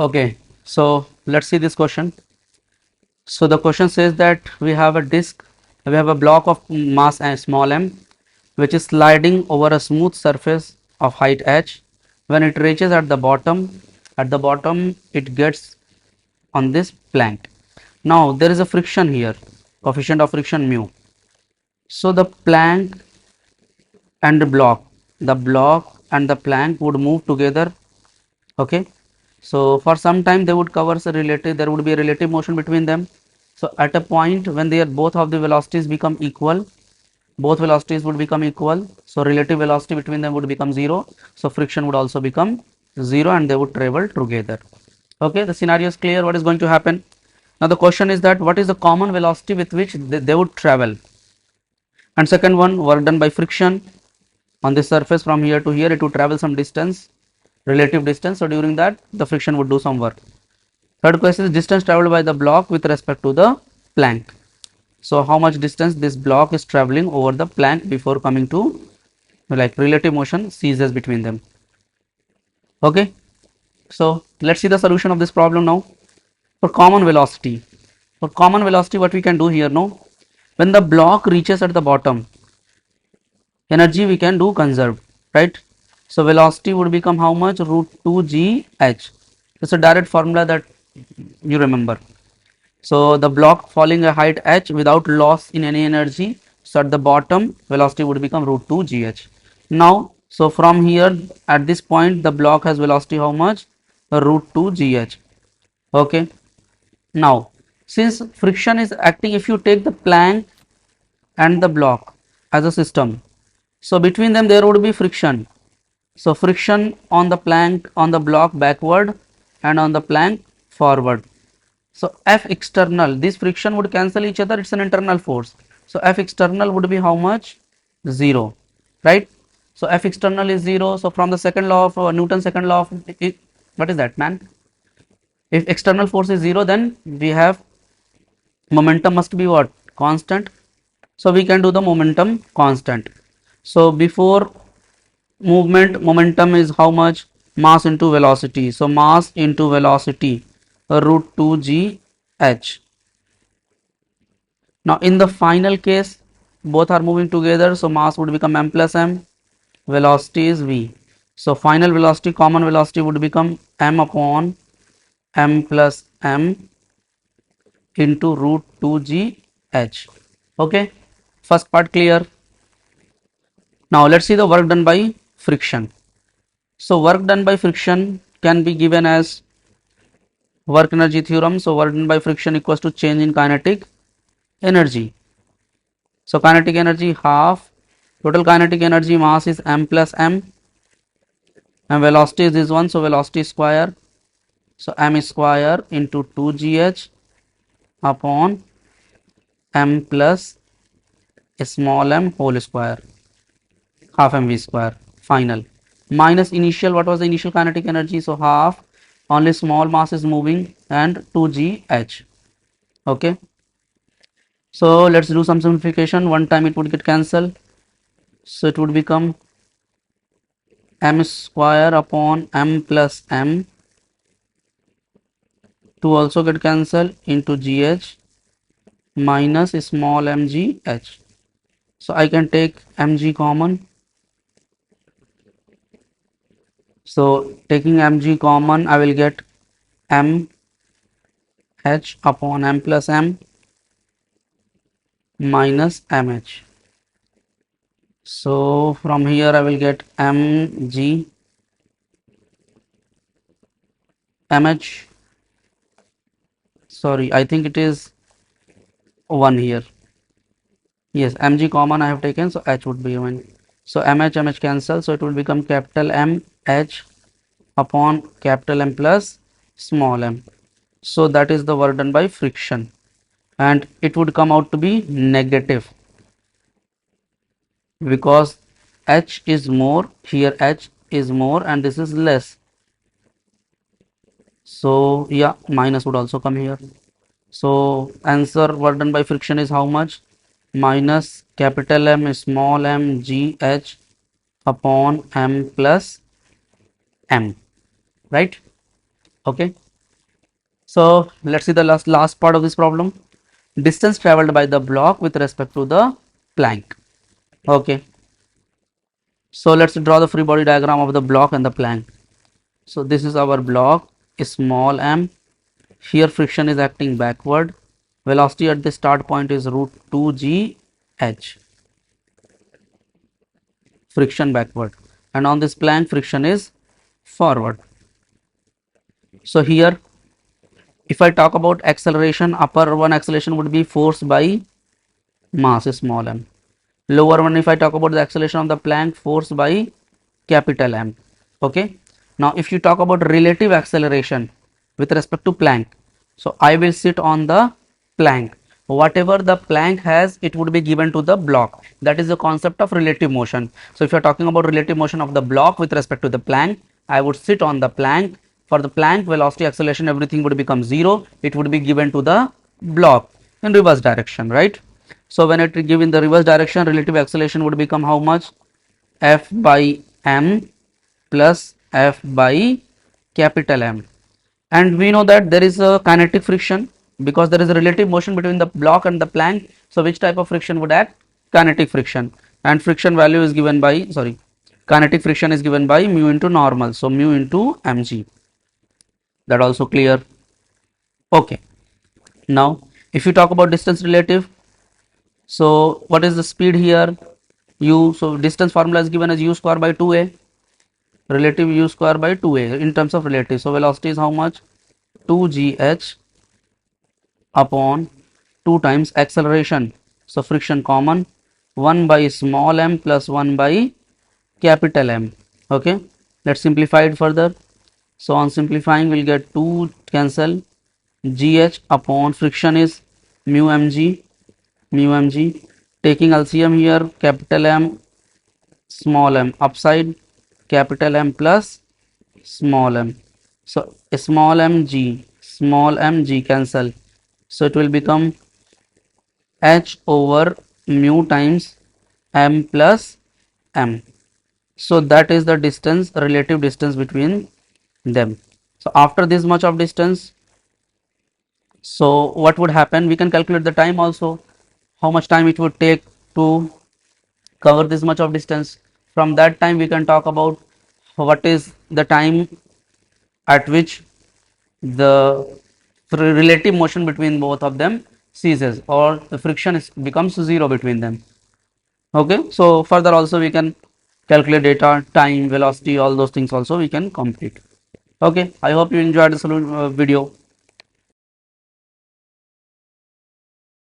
Okay, so let's see this question. So the question says that we have a disk, we have a block of mass and small m, which is sliding over a smooth surface of height h. When it reaches at the bottom it gets on this plank. Now there is a friction here, coefficient of friction mu. So the plank and the block and the plank would move together. Okay, so for some time they would cover the relative, there would be a relative motion between them. So at a point when they are both of the velocities become equal, both velocities would become equal, so relative velocity between them would become zero, so friction would also become zero and they would travel together. Okay, the scenario is clear what is going to happen. Now the question is that what is the common velocity with which they would travel. And second one, work done by friction on the surface from here to here, it would travel some distance, relative distance, so during that the friction would do some work. Third question is distance traveled by the block with respect to the plank. So how much distance this block is traveling over the plank before coming to, like, relative motion ceases between them. Okay, so let's see the solution of this problem now. For common velocity, what we can do here now, when the block reaches at the bottom, energy we can do conserve, right? So velocity would become how much, root 2 g h. It's a direct formula that you remember. So the block falling a height h without loss in any energy, so at the bottom velocity would become root 2 gh. Now so from here at this point the block has velocity how much, root 2 gh. Okay, now since friction is acting, if you take the plank and the block as a system, so between them there would be friction. So friction on the plank, on the block backward and on the plank forward. So F external, this friction would cancel each other, it's an internal force. So F external would be how much? 0, right? So F external is 0. So from the second law of Newton's second law of, what is that, man? If external force is 0, then we have momentum must be what? Constant. So we can do the momentum constant. So before movement, momentum is how much? Mass into velocity. So mass into velocity, root 2 g h. Now in the final case both are moving together, so mass would become m plus m, velocity is v. So final velocity, common velocity would become m upon m plus m into root 2 g h. Okay, first part clear. Now let's see the work done by friction. So work done by friction can be given as work energy theorem. So work done by friction equals to change in kinetic energy. So kinetic energy half, total kinetic energy mass is m plus m, and velocity is this one, so velocity square, so m square into 2gh upon m plus small m whole square, half mv square final, minus initial, what was the initial kinetic energy, so half, only small mass is moving, and 2gh. Okay, so let's do some simplification. One time it would get cancelled, so it would become m square upon m plus m, 2 also get cancelled, into gh minus small mgh. So I can take mg common. So taking mg common, I will get m h upon m plus m minus mh. So from here I will get mg mh. Sorry, I think it is 1 here. Yes, mg common I have taken, so h would be 1. So mh cancel, so it will become capital M h upon capital M plus small m. So that is the work done by friction, and it would come out to be negative because h is more, here h is more and this is less. So yeah, minus would also come here. So answer work done by friction is how much? Minus capital M small m g h upon m plus m, right? Okay, So let's see the last part of this problem. Distance traveled by the block with respect to the plank. Okay, so let's draw the free body diagram of the block and the plank. So this is our block, small m. Here friction is acting backward. Velocity at the start point is root 2 g h, friction backward, and on this plank friction is forward. So here if I talk about acceleration, upper one acceleration would be force by mass, small m. Lower one, if I talk about the acceleration of the plank, force by capital M. Okay. Now if you talk about relative acceleration with respect to plank, so I will sit on the plank. Whatever the plank has, it would be given to the block. That is the concept of relative motion. So if you are talking about relative motion of the block with respect to the plank, I would sit on the plank. For the plank, velocity, acceleration, everything would become 0. It would be given to the block in reverse direction, right? So when it give in the reverse direction, relative acceleration would become how much? F by m plus F by capital M. And we know that there is a kinetic friction because there is a relative motion between the block and the plank. So which type of friction would act? Kinetic friction. And friction value is given by, sorry, kinetic friction is given by mu into normal. So mu into mg. That also clear. Okay. Now if you talk about distance relative, so what is the speed here? U. So distance formula is given as u square by 2a, relative u square by 2a in terms of relative. So velocity is how much? 2gh upon 2 times acceleration. So friction common, 1 by small m plus 1 by capital M. Okay, let's simplify it further. So on simplifying we'll get 2 cancel, gh upon friction is mu mg, taking LCM here, capital M small m upside, capital M plus small m. So small mg cancel. So it will become h over mu times m plus m. So that is the distance, relative distance between them. So after this much of distance, so what would happen? We can calculate the time also, how much time it would take to cover this much of distance. From that time we can talk about what is the time at which the relative motion between both of them ceases, or the friction becomes 0 between them. Okay, so further also we can calculate data, time, velocity, all those things also we can complete. Okay, I hope you enjoyed this video.